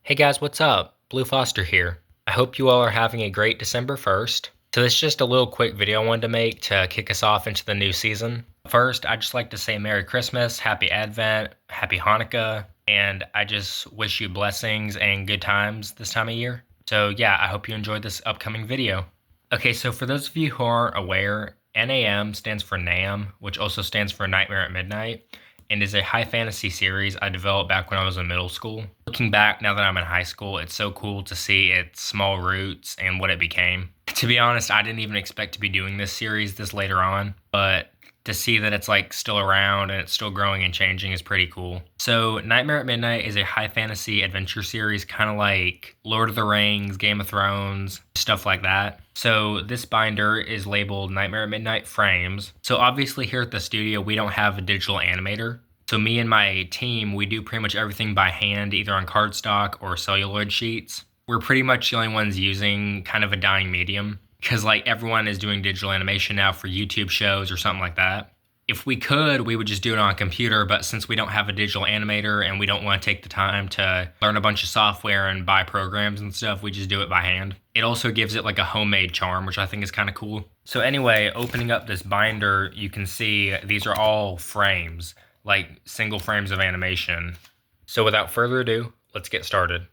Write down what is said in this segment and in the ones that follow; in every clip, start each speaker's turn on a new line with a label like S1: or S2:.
S1: Hey guys, what's up? Blue Foster here. I hope you all are having a great December 1st. So this is just a little quick video I wanted to make to kick us off into the new season. First, I'd just like to say Merry Christmas, Happy Advent, Happy Hanukkah, and I just wish you blessings and good times this time of year. So yeah, I hope you enjoyed this upcoming video. Okay, so for those of you who aren't aware, NAM stands for NAM, which also stands for Nightmare at Midnight, and is a high fantasy series I developed back when I was in middle school. Looking back now that I'm in high school, it's so cool to see its small roots and what it became. To be honest, I didn't even expect to be doing this series this later on, but to see that it's like still around and it's still growing and changing is pretty cool. So Nightmare at Midnight is a high fantasy adventure series, kind of like Lord of the Rings, Game of Thrones, stuff like that. So this binder is labeled Nightmare at Midnight Frames. So obviously here at the studio, we don't have a digital animator. So me and my team, we do pretty much everything by hand, either on cardstock or celluloid sheets. We're pretty much the only ones using kind of a dying medium because like everyone is doing digital animation now for YouTube shows or something like that. If we could, we would just do it on a computer, but since we don't have a digital animator and we don't want to take the time to learn a bunch of software and buy programs and stuff, we just do it by hand. It also gives it like a homemade charm, which I think is kind of cool. So anyway, opening up this binder, you can see these are all frames, like single frames of animation. So without further ado, let's get started.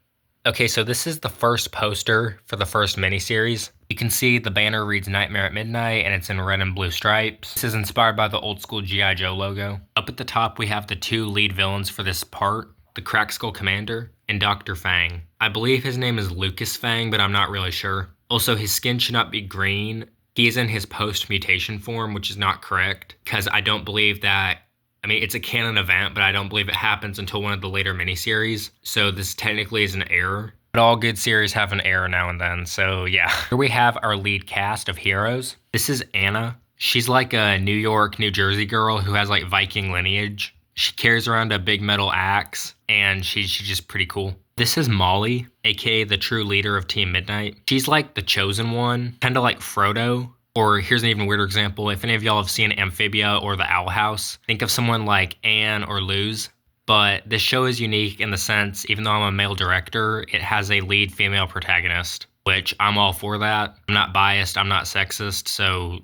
S1: Okay, so this is the first poster for the first miniseries. You can see the banner reads Nightmare at Midnight and it's in red and blue stripes. This is inspired by the old school G.I. Joe logo. Up at the top, we have the two lead villains for this part, the Crack Skull Commander and Dr. Fang. I believe his name is Lucas Fang, but I'm not really sure. Also, his skin should not be green. He is in his post-mutation form, which is not correct, because I don't believe that it's a canon event, but I don't believe it happens until one of the later miniseries. So this technically is an error. But all good series have an error now and then, so yeah. Here we have our lead cast of heroes. This is Anna. She's like a New York, New Jersey girl who has like Viking lineage. She carries around a big metal axe, and she's just pretty cool. This is Molly, aka the true leader of Team Midnight. She's like the chosen one, kind of like Frodo. Or here's an even weirder example. If any of y'all have seen Amphibia or The Owl House, think of someone like Anne or Luz. But this show is unique in the sense, even though I'm a male director, it has a lead female protagonist, which I'm all for that. I'm not biased, I'm not sexist, so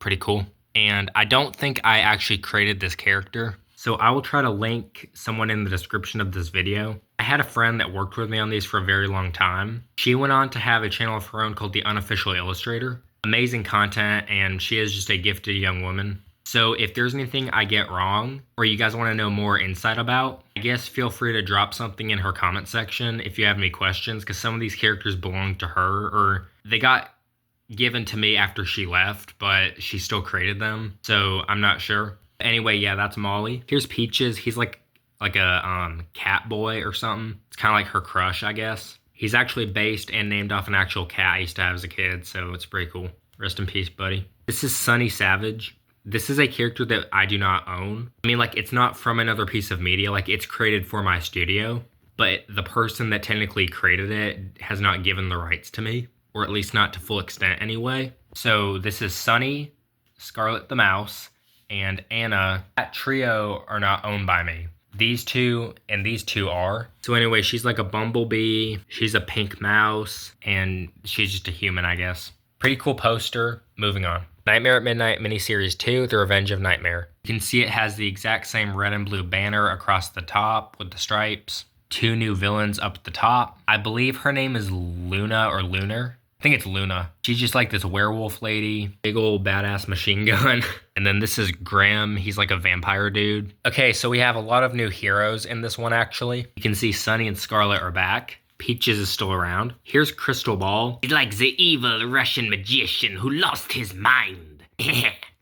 S1: pretty cool. And I don't think I actually created this character, so I will try to link someone in the description of this video. I had a friend that worked with me on these for a very long time. She went on to have a channel of her own called The Unofficial Illustrator. Amazing content, and she is just a gifted young woman. So if there's anything I get wrong or you guys want to know more insight about, I guess feel free to drop something in her comment section if you have any questions, because some of these characters belong to her or they got given to me after she left, but she still created them, so I'm not sure. Anyway, yeah, that's Molly. Here's Peaches. He's like a cat boy or something. It's kind of like her crush, I guess. He's actually based and named off an actual cat I used to have as a kid, so it's pretty cool. Rest in peace, buddy. This is Sunny Savage. This is a character that I do not own. It's not from another piece of media. Like, it's created for my studio, but the person that technically created it has not given the rights to me, or at least not to full extent anyway. So this is Sunny, Scarlet the Mouse, and Anna. That trio are not owned by me. These two and these two are. So anyway, she's like a bumblebee, she's a pink mouse, and she's just a human, I guess. Pretty cool poster. Moving on. Nightmare at Midnight miniseries 2, The Revenge of Nightmare. You can see it has the exact same red and blue banner across the top with the stripes. Two new villains up at the top. I believe her name is Luna or Lunar. I think it's Luna. She's just like this werewolf lady, big old badass machine gun. And then this is Grim. He's like a vampire dude. Okay, so we have a lot of new heroes in this one, actually. You can see Sunny and Scarlet are back. Peaches is still around. Here's Crystal Ball. He's like the evil Russian magician who lost his mind.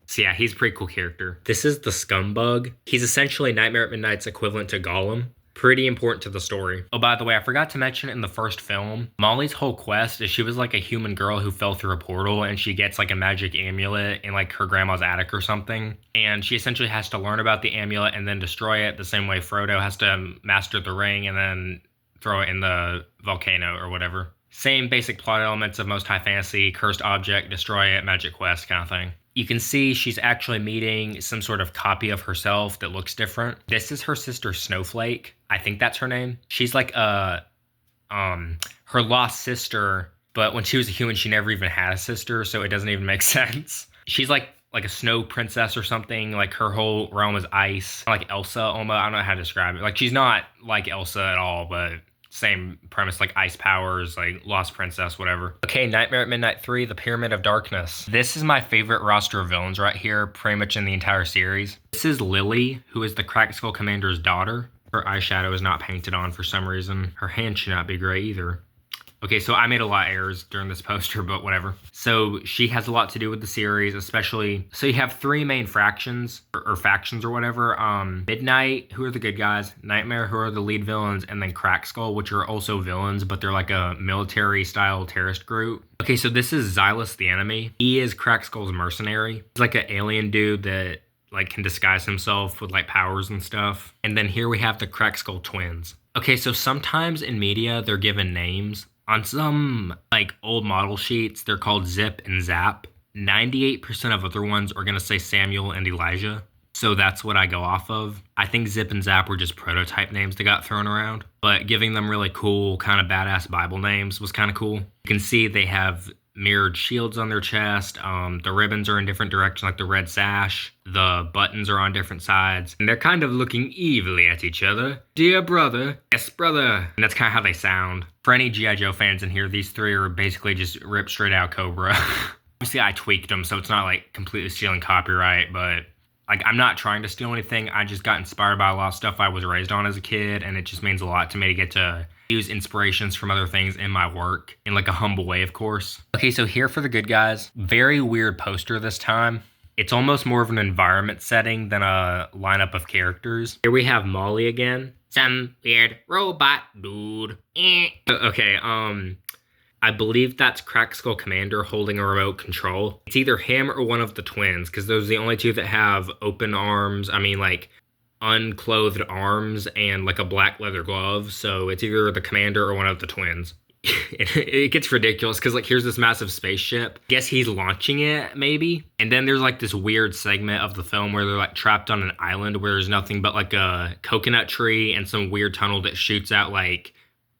S1: So yeah, he's a pretty cool character. This is the Scumbug. He's essentially Nightmare at Midnight's equivalent to Gollum. Pretty important to the story. Oh, by the way, I forgot to mention in the first film, Molly's whole quest is she was like a human girl who fell through a portal and she gets like a magic amulet in like her grandma's attic or something. And she essentially has to learn about the amulet and then destroy it the same way Frodo has to master the ring and then throw it in the volcano or whatever. Same basic plot elements of most high fantasy, cursed object, destroy it, magic quest kind of thing. You can see she's actually meeting some sort of copy of herself that looks different. This is her sister Snowflake. I think that's her name. She's like a her lost sister, but when she was a human, she never even had a sister, so it doesn't even make sense. She's like a snow princess or something. Like her whole realm is ice, like Elsa almost. I don't know how to describe it. Like she's not like Elsa at all, but same premise, like ice powers, like lost princess, whatever. Okay, Nightmare at Midnight 3, The Pyramid of Darkness. This is my favorite roster of villains right here, pretty much in the entire series. This is Lily, who is the Cracked Skull Commander's daughter. Her eyeshadow is not painted on for some reason. Her hand should not be gray either. Okay, so I made a lot of errors during this poster, but whatever. So she has a lot to do with the series, especially. So you have three main factions or factions or whatever. Midnight, who are the good guys. Nightmare, who are the lead villains. And then Cracked Skull, which are also villains, but they're like a military-style terrorist group. Okay, so this is Xylus the enemy. He is Cracked Skull's mercenary. He's like an alien dude that like can disguise himself with like powers and stuff. And then here we have the Cracked Skull twins. Okay, so sometimes in media, they're given names. On some like old model sheets, they're called Zip and Zap. 98% of other ones are going to say Samuel and Elijah. So that's what I go off of. I think Zip and Zap were just prototype names that got thrown around. But giving them really cool, kind of badass Bible names was kind of cool. You can see they have mirrored shields on their chest. The ribbons are in different directions, like the red sash. The buttons are on different sides. And they're kind of looking evilly at each other. Dear brother. Yes, brother. And that's kind of how they sound. For any G.I. Joe fans in here, these three are basically just ripped straight out Cobra. Obviously, I tweaked them, so it's not like completely stealing copyright, but like I'm not trying to steal anything. I just got inspired by a lot of stuff I was raised on as a kid, and it just means a lot to me to get to use inspirations from other things in my work in like a humble way, of course. Okay, so here for the good guys. Very weird poster this time. It's almost more of an environment setting than a lineup of characters. Here we have Molly again. Some weird robot dude. Okay, I believe that's Cracked Skull Commander holding a remote control. It's either him or one of the twins, because those are the only two that have open arms. I mean, like, unclothed arms and, like, a black leather glove. So it's either the commander or one of the twins. It gets ridiculous, because, like, here's this massive spaceship. Guess he's launching it, maybe? And then there's, like, this weird segment of the film where they're, like, trapped on an island where there's nothing but, like, a coconut tree and some weird tunnel that shoots out, like,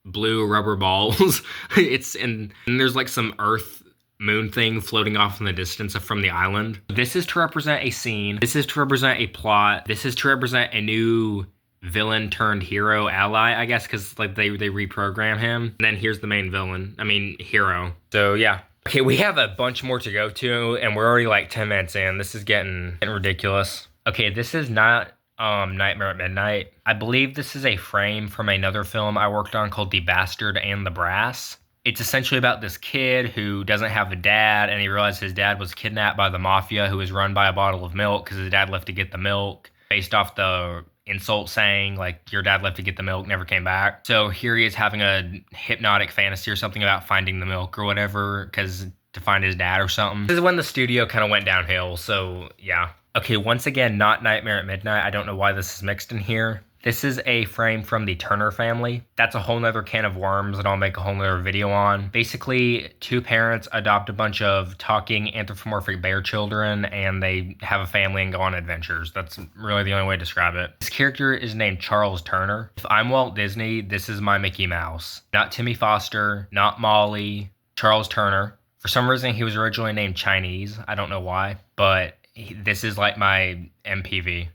S1: blue rubber balls. And there's like some earth moon thing floating off in the distance from the island. This is to represent a scene. This is to represent a plot. This is to represent a new villain turned hero ally, I guess, because like they reprogram him. And then here's the main villain. I mean, hero. So yeah. Okay, we have a bunch more to go to, and we're already like 10 minutes in. This is getting ridiculous. Okay, this is not Nightmare at Midnight. I believe this is a frame from another film I worked on called The Bastard and the Brass. It's essentially about this kid who doesn't have a dad, and he realized his dad was kidnapped by the mafia, who was run by a bottle of milk because his dad left to get the milk, based off the insult saying, like, your dad left to get the milk, never came back. So here he is having a hypnotic fantasy or something about finding the milk or whatever, because to find his dad or something. This is when the studio kind of went downhill, so yeah. Okay, once again, not Nightmare at Midnight. I don't know why this is mixed in here. This is a frame from the Turner family. That's a whole nother can of worms that I'll make a whole nother video on. Basically, two parents adopt a bunch of talking anthropomorphic bear children, and they have a family and go on adventures. That's really the only way to describe it. This character is named Charles Turner. If I'm Walt Disney, this is my Mickey Mouse. Not Timmy Foster, not Molly, Charles Turner. For some reason, he was originally named Chinese. I don't know why, but this is like my MVP,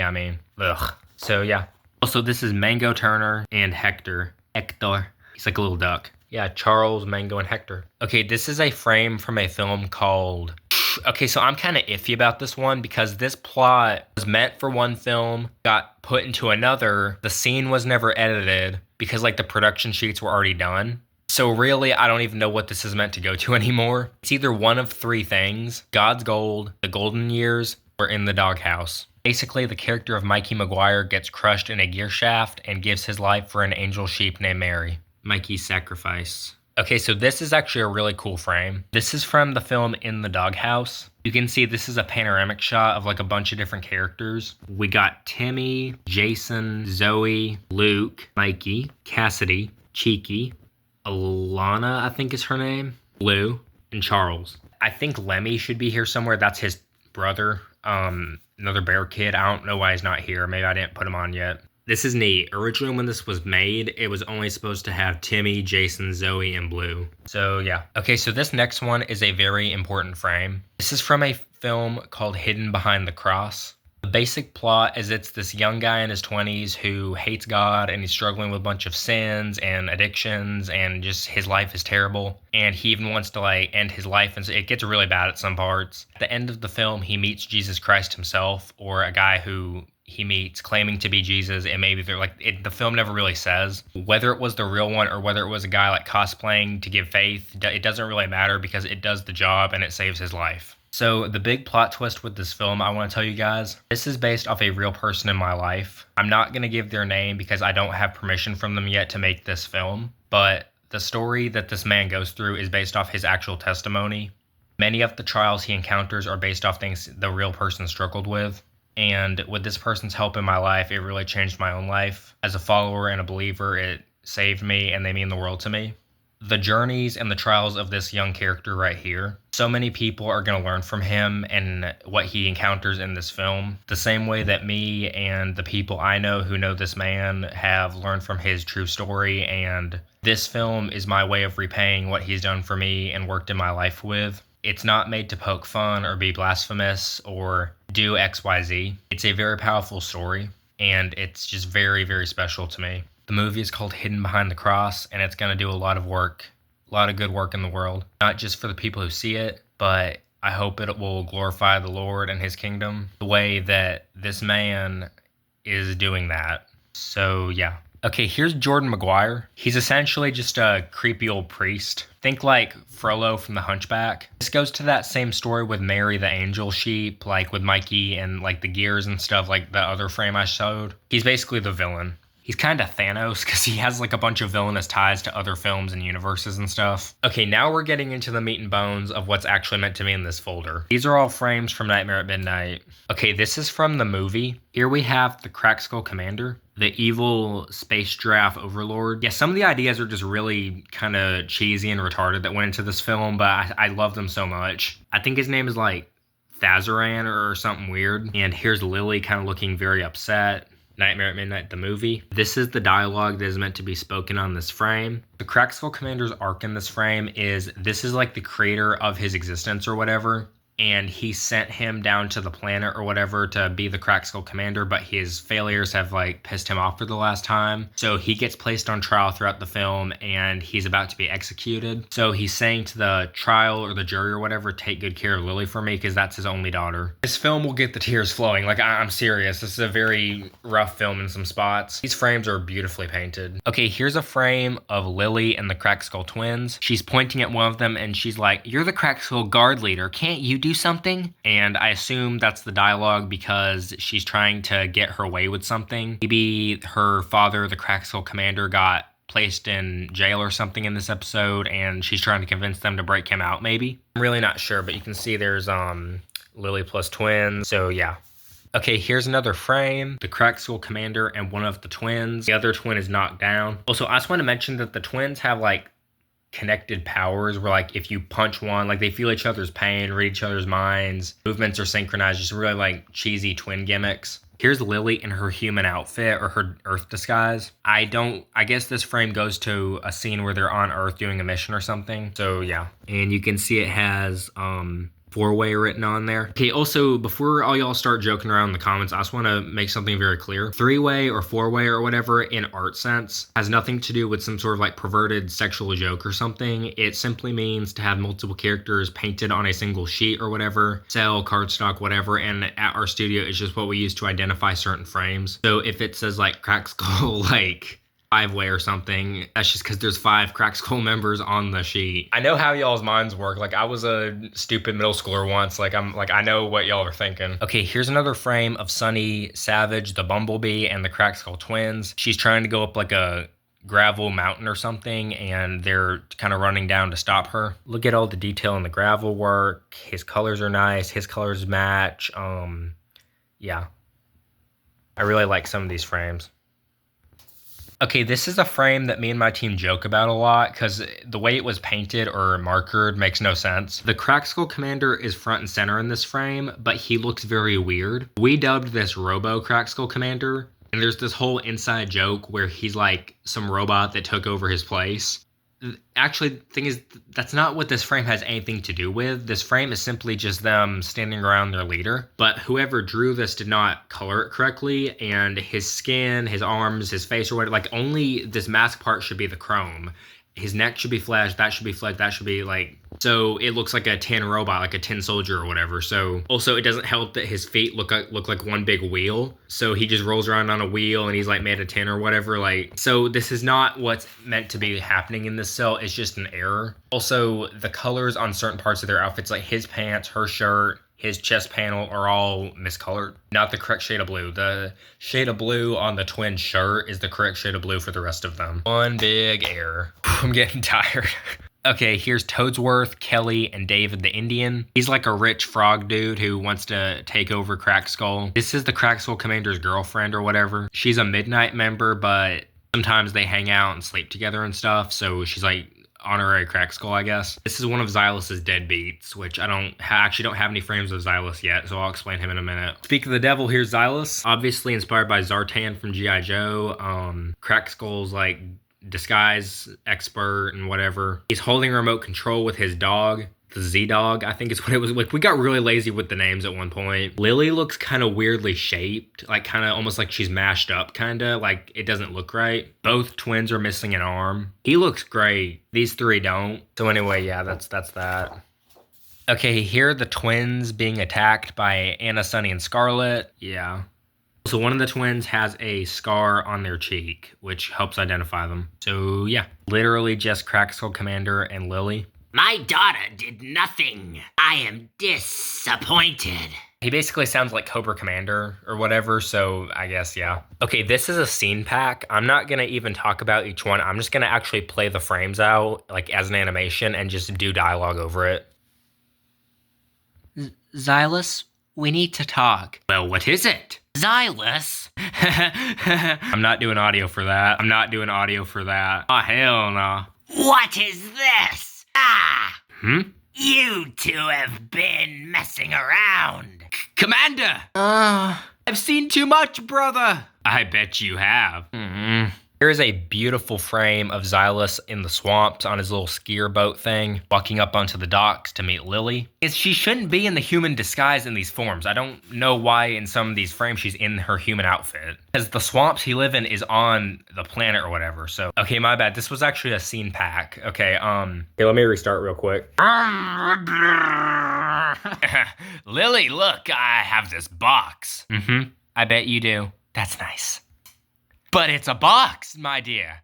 S1: I mean. Ugh. So yeah. Also, this is Mango Turner and Hector. He's like a little duck. Yeah, Charles, Mango, and Hector. Okay, this is a frame from a film called... Okay, so I'm kind of iffy about this one because this plot was meant for one film, got put into another. The scene was never edited because like the production sheets were already done. So really, I don't even know what this is meant to go to anymore. It's either one of three things: God's Gold, The Golden Years, or In the Doghouse. Basically, the character of Mikey Maguire gets crushed in a gear shaft and gives his life for an angel sheep named Mary. Mikey's sacrifice. Okay, so this is actually a really cool frame. This is from the film In the Doghouse. You can see this is a panoramic shot of like a bunch of different characters. We got Timmy, Jason, Zoe, Luke, Mikey, Cassidy, Cheeky, Alana, I think is her name, Lou, and Charles. I think Lemmy should be here somewhere. That's his brother, another bear kid. I don't know why he's not here. Maybe I didn't put him on yet. This is neat. Originally, when this was made, it was only supposed to have Timmy, Jason, Zoe, and Blue. So yeah. Okay, so this next one is a very important frame. This is from a film called Hidden Behind the Cross. The basic plot is it's this young guy in his 20s who hates God and he's struggling with a bunch of sins and addictions and just his life is terrible. And he even wants to like end his life, and so it gets really bad at some parts. At the end of the film, he meets Jesus Christ himself, or a guy who he meets claiming to be Jesus, and maybe they're like the film never really says whether it was the real one or whether it was a guy like cosplaying to give faith. It doesn't really matter because it does the job and it saves his life. So the big plot twist with this film, I want to tell you guys, this is based off a real person in my life. I'm not going to give their name because I don't have permission from them yet to make this film, but the story that this man goes through is based off his actual testimony. Many of the trials he encounters are based off things the real person struggled with. And with this person's help in my life, it really changed my own life. As a follower and a believer, it saved me and they mean the world to me. The journeys and the trials of this young character right here. So many people are going to learn from him and what he encounters in this film. The same way that me and the people I know who know this man have learned from his true story. And this film is my way of repaying what he's done for me and worked in my life with. It's not made to poke fun or be blasphemous or do XYZ. It's a very powerful story, and it's just very, very special to me. The movie is called Hidden Behind the Cross, and it's going to do a lot of work, a lot of good work in the world. Not just for the people who see it, but I hope it will glorify the Lord and his kingdom the way that this man is doing that. So, yeah. Okay, here's Jordan Maguire. He's essentially just a creepy old priest. Think like Frollo from The Hunchback. This goes to that same story with Mary the angel sheep, like with Mikey and like the gears and stuff, like the other frame I showed. He's basically the villain. He's kind of Thanos because he has like a bunch of villainous ties to other films and universes and stuff. Okay, now we're getting into the meat and bones of what's actually meant to be in this folder. These are all frames from Nightmare at Midnight. Okay, this is from the movie. Here we have the Crack Skull Commander, the evil space giraffe overlord. Yeah, some of the ideas are just really kind of cheesy and retarded that went into this film, but I love them so much. I think his name is like Thazaran or something weird. And here's Lily kind of looking very upset. Nightmare at Midnight, the movie. This is the dialogue that is meant to be spoken on this frame. The Crack Skull Commander's arc in this frame is, this is like the creator of his existence or whatever, and he sent him down to the planet or whatever to be the Crack Skull Commander, but his failures have like pissed him off for the last time. So he gets placed on trial throughout the film and he's about to be executed. So he's saying to the trial or the jury or whatever, take good care of Lily for me because that's his only daughter. This film will get the tears flowing. Like, I'm serious. This is a very rough film in some spots. These frames are beautifully painted. Okay, here's a frame of Lily and the Crack Skull twins. She's pointing at one of them and she's like, "You're the Crack Skull guard leader. Can't you do something?" And I assume that's the dialogue because she's trying to get her way with something. Maybe her father, the Crack Skull Commander, got placed in jail or something in this episode and she's trying to convince them to break him out, maybe. I'm really not sure, but you can see there's Lily plus twins. So yeah. Okay, here's another frame. The Crack Skull Commander and one of the twins. The other twin is knocked down. Also, I just want to mention that the twins have like connected powers where like if you punch one, like they feel each other's pain, read each other's minds, movements are synchronized, just really like cheesy twin gimmicks. Here's Lily in her human outfit or her Earth disguise. I guess this frame goes to a scene where they're on Earth doing a mission or something. So yeah. And you can see it has four-way written on there. Okay, also, before all y'all start joking around in the comments, I just want to make something very clear. Three-way or four-way or whatever in art sense has nothing to do with some sort of like perverted sexual joke or something. It simply means to have multiple characters painted on a single sheet or whatever, cell, cardstock, whatever, and at our studio it's just what we use to identify certain frames. So if it says like Crack Skull, like five-way or something, that's just because there's 5 Crack Skull members on the sheet. I know how y'all's minds work. Like, I was a stupid middle schooler once. I know what y'all are thinking. Okay, here's another frame of Sunny Savage, the Bumblebee, and the Crack Skull twins. She's trying to go up like a gravel mountain or something, and they're kind of running down to stop her. Look at all the detail in the gravel work. His colors are nice. His colors match. Yeah. I really like some of these frames. Okay, this is a frame that me and my team joke about a lot because the way it was painted or markered makes no sense. The Crack Skull Commander is front and center in this frame, but he looks very weird. We dubbed this Robo Crack Skull Commander And there's this whole inside joke where he's like some robot that took over his place. Actually, the thing is, that's not what this frame has anything to do with. This frame is simply just them standing around their leader. But whoever drew this did not color it correctly, and his skin, his arms, his face, or whatever, like only this mask part should be the chrome. His neck should be flesh, that should be flesh, that should be like, so it looks like a tin robot, like a tin soldier or whatever. So also it doesn't help that his feet look like one big wheel. So he just rolls around on a wheel and he's like made of tin or whatever. Like, so this is not what's meant to be happening in this cell. It's just an error. Also, the colors on certain parts of their outfits, like his pants, her shirt, his chest panel, are all miscolored. Not the correct shade of blue. The shade of blue on the twin shirt is the correct shade of blue for the rest of them. One big error. I'm getting tired. Okay, here's Toadsworth, Kelly, and David the Indian. He's like a rich frog dude who wants to take over Crack Skull. This is the Crack Skull commander's girlfriend or whatever. She's a Midnight member, but sometimes they hang out and sleep together and stuff. So she's like honorary Crack Skull, I guess. This is one of Xylus's deadbeats, which I actually don't have any frames of Xylus yet, so I'll explain him in a minute. Speak of the devil, here's Xylus. Obviously inspired by Zartan from G.I. Joe. Crack Skull's like disguise expert and whatever. He's holding remote control with his dog. The Z-Dog, I think is what it was. Like, we got really lazy with the names at one point. Lily looks kind of weirdly shaped, like kind of almost like she's mashed up, kind of like it doesn't look right. Both twins are missing an arm. He looks great. These three don't. So anyway, yeah, that's that. Okay, here are the twins being attacked by Anna, Sunny, and Scarlet. Yeah. So one of the twins has a scar on their cheek, which helps identify them. So yeah, literally just Crack Skull Commander and Lily.
S2: My daughter did nothing. I am disappointed.
S1: He basically sounds like Cobra Commander or whatever, so I guess, yeah. Okay, this is a scene pack. I'm not gonna even talk about each one. I'm just gonna actually play the frames out, like as an animation, and just do dialogue over it.
S2: Xylus, we need to talk.
S1: Well, what is it?
S2: Xylus?
S1: I'm not doing audio for that. Oh, hell no.
S2: What is this? Ah!
S1: Hmm?
S2: You two have been messing around.
S1: Commander!
S2: I've seen too much, brother.
S1: I bet you have. Here is a beautiful frame of Xylus in the swamps on his little skier boat thing, walking up onto the docks to meet Lily. She shouldn't be in the human disguise in these forms. I don't know why in some of these frames she's in her human outfit. Because the swamps he live in is on the planet or whatever, so. Okay, my bad. This was actually a scene pack. Okay, let me restart real quick.
S2: Lily, look, I have this box.
S1: I bet you do.
S2: That's nice. But it's a box, my dear.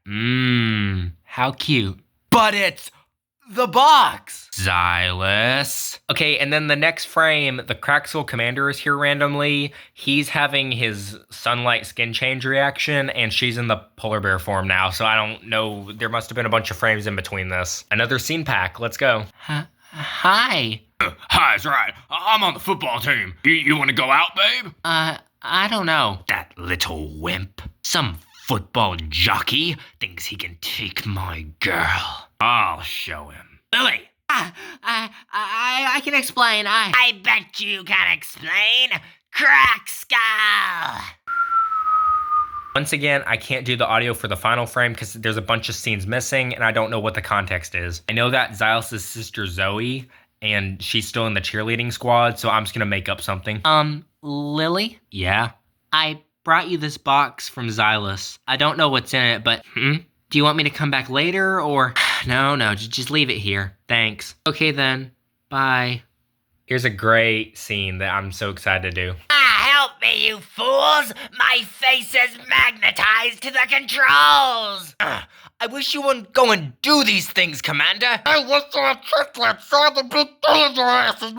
S1: How cute.
S2: But it's the box.
S1: Xylus. Okay, and then the next frame, the Crack Skull Commander is here randomly. He's having his sunlight skin change reaction, and she's in the polar bear form now, so I don't know. There must have been a bunch of frames in between this. Another scene pack. Let's go.
S2: Hi.
S3: Hi, that's right. I'm on the football team. You want to go out, babe?
S2: I don't know.
S3: That little wimp. Some football jockey thinks he can take my girl. I'll show him. Lily!
S2: I can explain.
S3: I bet you can explain. Crack Skull!
S1: Once again, I can't do the audio for the final frame because there's a bunch of scenes missing and I don't know what the context is. I know that Xylus' sister Zoe, and she's still in the cheerleading squad, so I'm just gonna make up something.
S2: Lily?
S1: Yeah?
S2: I brought you this box from Xylus. I don't know what's in it, but do you want me to come back later, or? No, just leave it here. Thanks. Okay then, bye.
S1: Here's a great scene that I'm so excited to do.
S3: Help me, you fools! My face is magnetized to the controls! I wish you wouldn't go and do these things, Commander! I wish you were triplets so I could beat your asses!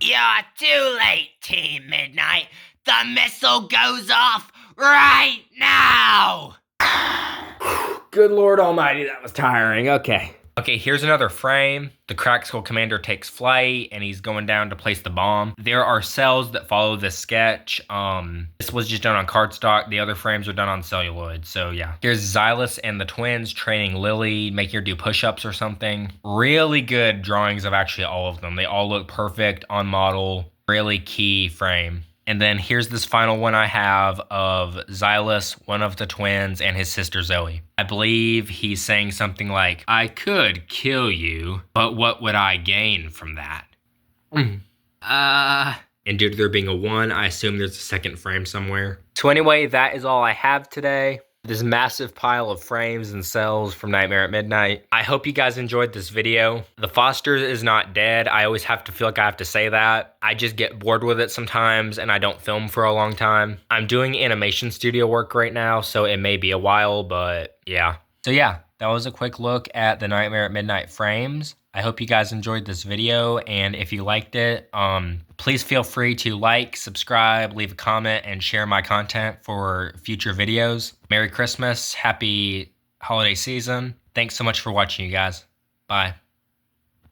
S3: You're too late, Team Midnight! The missile goes off right now!
S1: Good Lord Almighty, that was tiring. Okay. Okay, here's another frame. The Crack Skull Commander takes flight and he's going down to place the bomb. There are cells that follow this sketch. This was just done on cardstock. The other frames are done on celluloid. So yeah. Here's Xylus and the twins training Lily, making her do push-ups or something. Really good drawings of actually all of them. They all look perfect on model. Really key frame. And then here's this final one I have of Xylus, one of the twins, and his sister Zoe. I believe he's saying something like, I could kill you, but what would I gain from that? And due to there being a 1, I assume there's a second frame somewhere. So anyway, that is all I have today. This massive pile of frames and cells from Nightmare at Midnight. I hope you guys enjoyed this video. The Foster is not dead. I always have to feel like I have to say that. I just get bored with it sometimes and I don't film for a long time. I'm doing animation studio work right now, so it may be a while, but yeah. So yeah, that was a quick look at the Nightmare at Midnight frames. I hope you guys enjoyed this video, and if you liked it, please feel free to like, subscribe, leave a comment, and share my content for future videos. Merry Christmas, happy holiday season. Thanks so much for watching, you guys. Bye.